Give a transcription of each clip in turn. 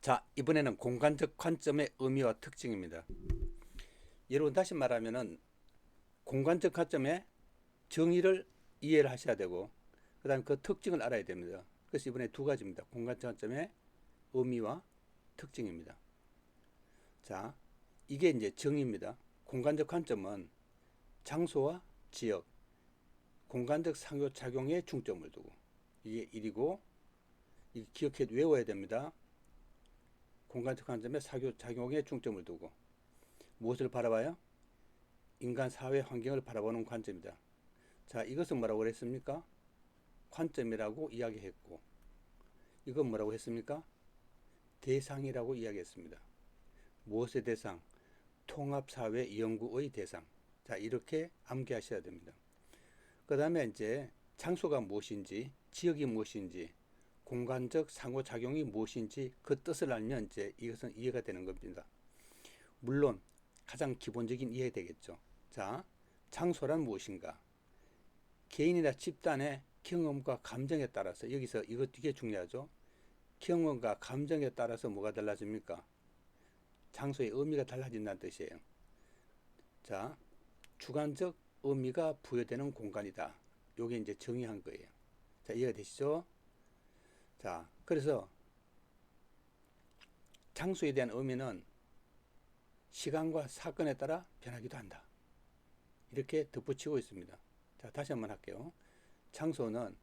자, 이번에는 공간적 관점의 의미와 특징입니다. 여러분 다시 말하면은 공간적 관점의 정의를 이해를 하셔야 되고 그다음에 그 특징을 알아야 됩니다. 그래서 이번에 두 가지입니다. 공간적 관점의 의미와 특징입니다. 자, 이게 이제 정의입니다. 공간적 관점은 장소와 지역, 공간적 상호작용에 중점을 두고 이게 1이고 이게 기억해 외워야 됩니다. 공간적 관점의 상호작용에 중점을 두고 무엇을 바라봐요? 인간 사회 환경을 바라보는 관점이다. 자, 이것은 뭐라고 했습니까? 관점이라고 이야기했고, 이건 뭐라고 했습니까? 대상이라고 이야기했습니다. 무엇의 대상? 통합사회 연구의 대상. 자, 이렇게 암기하셔야 됩니다. 그 다음에 이제 장소가 무엇인지, 지역이 무엇인지, 공간적 상호작용이 무엇인지 그 뜻을 알면 이제 이것은 이해가 되는 겁니다. 물론 가장 기본적인 이해 되겠죠. 자, 장소란 무엇인가? 개인이나 집단의 경험과 감정에 따라서 여기서 이거 되게 중요하죠. 경험과 감정에 따라서 뭐가 달라집니까? 장소의 의미가 달라진다는 뜻이에요. 자, 주관적 의미가 부여되는 공간이다. 요게 이제 정의한 거예요. 자, 이해가 되시죠? 자, 그래서 장소에 대한 의미는 시간과 사건에 따라 변하기도 한다. 이렇게 덧붙이고 있습니다. 자, 다시 한번 할게요. 장소는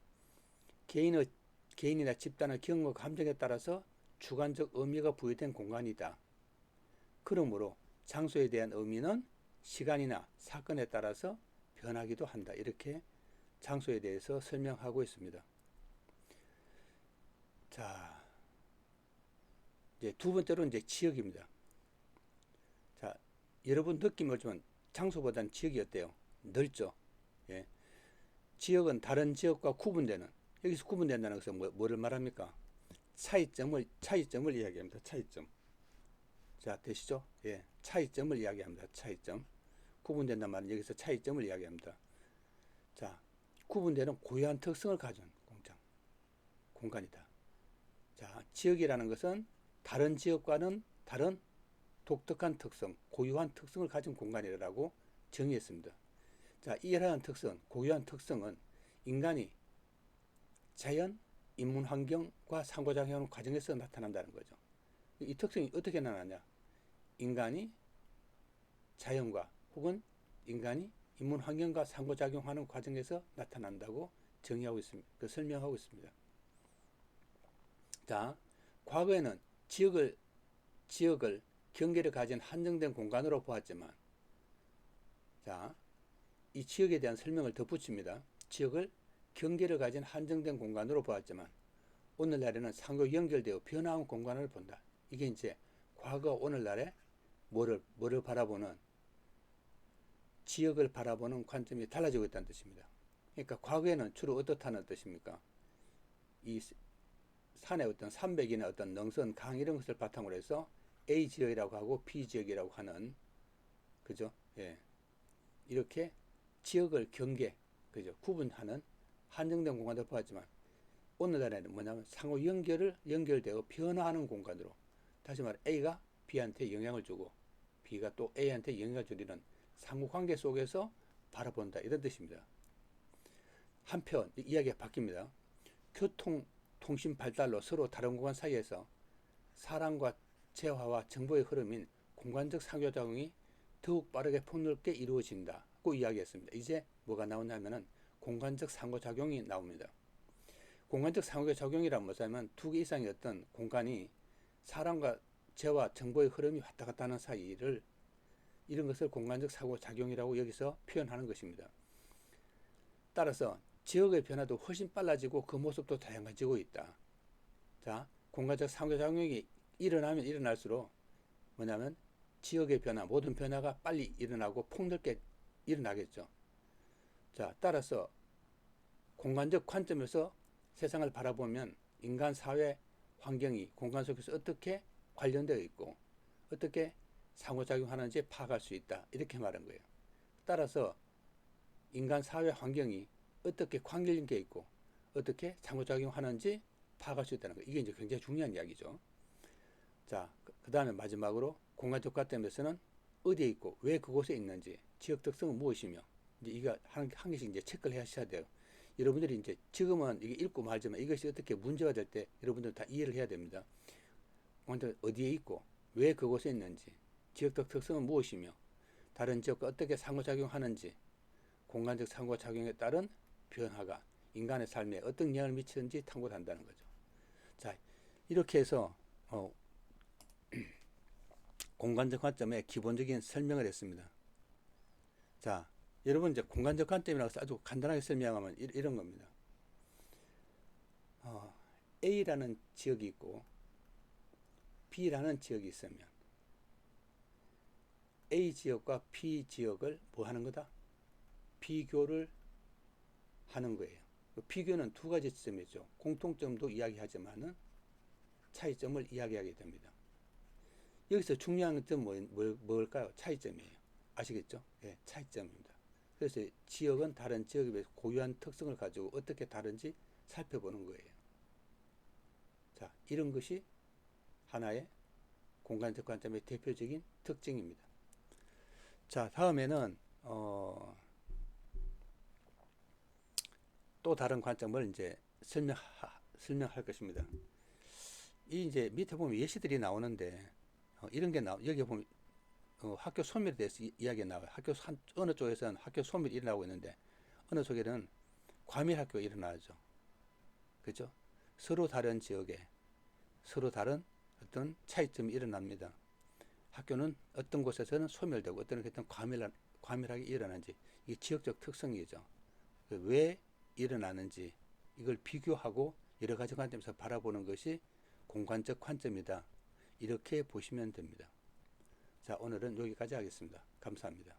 개인이나 집단의 경험과 감정에 따라서 주관적 의미가 부여된 공간이다. 그러므로 장소에 대한 의미는 시간이나 사건에 따라서 변하기도 한다. 이렇게 장소에 대해서 설명하고 있습니다. 자, 이제 두 번째로 이제 지역입니다. 자, 여러분 느낌이 오지만 장소보다는 지역이 어때요? 넓죠? 예. 지역은 다른 지역과 구분되는, 여기서 구분된다는 것은 뭐를 말합니까? 차이점을 이야기합니다. 차이점. 자, 되시죠? 예. 차이점을 이야기합니다. 차이점. 구분된단 말은 여기서 차이점을 이야기합니다. 자, 구분되는 고유한 특성을 가진 공간이다. 자, 지역이라는 것은 다른 지역과는 다른 독특한 특성, 고유한 특성을 가진 공간이라고 정의했습니다. 자, 이러한 특성, 고유한 특성은 인간이 자연, 인문 환경과 상호작용하는 과정에서 나타난다는 거죠. 이 특성이 어떻게 나타나냐? 인간이 자연과 혹은 인간이 인문 환경과 상호작용하는 과정에서 나타난다고 정의하고 있습니다. 설명하고 있습니다. 자, 과거에는 지역을 경계를 가진 한정된 공간으로 보았지만, 자, 이 지역에 대한 설명을 덧붙입니다. 지역을 경계를 가진 한정된 공간으로 보았지만, 오늘날에는 상호 연결되어 변화한 공간을 본다. 이게 이제 과거 오늘날에 뭐를 바라보는 지역을 바라보는 관점이 달라지고 있다는 뜻입니다. 그러니까 과거에는 주로 어떻다는 뜻입니까? 이 산의 어떤 산맥이나 어떤 능선, 강 이런 것을 바탕으로 해서 A 지역이라고 하고 B 지역이라고 하는, 그죠? 예. 이렇게 지역을 그죠? 구분하는 한정된 공간을 보았지만 오늘날에는 뭐냐면 상호 연결되어 변화하는 공간으로, 다시 말해 A가 B한테 영향을 주고 B가 또 A한테 영향을 주리는 상호관계 속에서 바라본다, 이런 뜻입니다. 한편 이야기가 바뀝니다. 통신 발달로 서로 다른 공간 사이에서 사람과 재화와 정보의 흐름인 공간적 상호작용이 더욱 빠르게 폭넓게 이루어진다고 이야기했습니다. 이제 뭐가 나오냐면은 공간적 상호작용이 나옵니다. 공간적 상호작용이란 뭐냐면 두 개 이상의 어떤 공간이 사람과 재와 정보의 흐름이 왔다 갔다 하는 사이를, 이런 것을 공간적 상호작용이라고 여기서 표현하는 것입니다. 따라서 지역의 변화도 훨씬 빨라지고 그 모습도 다양해지고 있다. 자, 공간적 상호작용이 일어나면 일어날수록 뭐냐면 지역의 변화, 모든 변화가 빨리 일어나고 폭넓게 일어나겠죠. 자, 따라서 공간적 관점에서 세상을 바라보면 인간 사회 환경이 공간 속에서 어떻게 관련되어 있고 어떻게 상호작용하는지 파악할 수 있다, 이렇게 말한 거예요. 따라서 인간 사회 환경이 어떻게 관계되어 있고 어떻게 상호작용하는지 파악할 수 있다는 거, 이게 이제 굉장히 중요한 이야기죠. 자, 그 다음에 마지막으로 공간적 관점에서는 어디에 있고 왜 그곳에 있는지, 지역 특성은 무엇이며, 이제 이거 한 개씩 이제 체크를 하셔야 돼요. 여러분들이 이제 지금은 이게 읽고 말지만 이것이 어떻게 문제가 될 때 여러분들 다 이해를 해야 됩니다. 먼저 어디에 있고 왜 그곳에 있는지, 지역적 특성은 무엇이며, 다른 지역과 어떻게 상호작용하는지, 공간적 상호작용에 따른 변화가 인간의 삶에 어떤 영향을 미치는지 탐구를 한다는 거죠. 자, 이렇게 해서 공간적 관점의 기본적인 설명을 했습니다. 자, 여러분 이제 공간적 관점이라고 아주 간단하게 설명하면 이런 겁니다. A라는 지역이 있고 B라는 지역이 있으면 A 지역과 B 지역을 뭐 하는 거다? 비교를 하는 거예요. 비교는 두 가지 지점이죠. 공통점도 이야기하지만은 차이점을 이야기하게 됩니다. 여기서 중요한 점은 뭘까요? 차이점이에요. 아시겠죠? 예, 차이점입니다. 그래서 지역은 다른 지역에 비해서 고유한 특성을 가지고 어떻게 다른지 살펴보는 거예요. 자, 이런 것이 하나의 공간적 관점의 대표적인 특징입니다. 자, 다음에는 또 다른 관점을 이제 설명할 것입니다. 이 이제 밑에 보면 예시들이 나오는데 이런 게 여기 보면 학교 소멸에 대해서 이야기가 나와요. 어느 쪽에서는 학교 소멸이 일어나고 있는데 어느 쪽에는 과밀 학교가 일어나죠. 그죠? 서로 다른 지역에 서로 다른 어떤 차이점이 일어납니다. 학교는 어떤 곳에서는 소멸되고 어떤 곳에서는 과밀하게 일어나는지, 이게 지역적 특성이죠. 왜 일어나는지 이걸 비교하고 여러 가지 관점에서 바라보는 것이 공간적 관점이다. 이렇게 보시면 됩니다. 자, 오늘은 여기까지 하겠습니다. 감사합니다.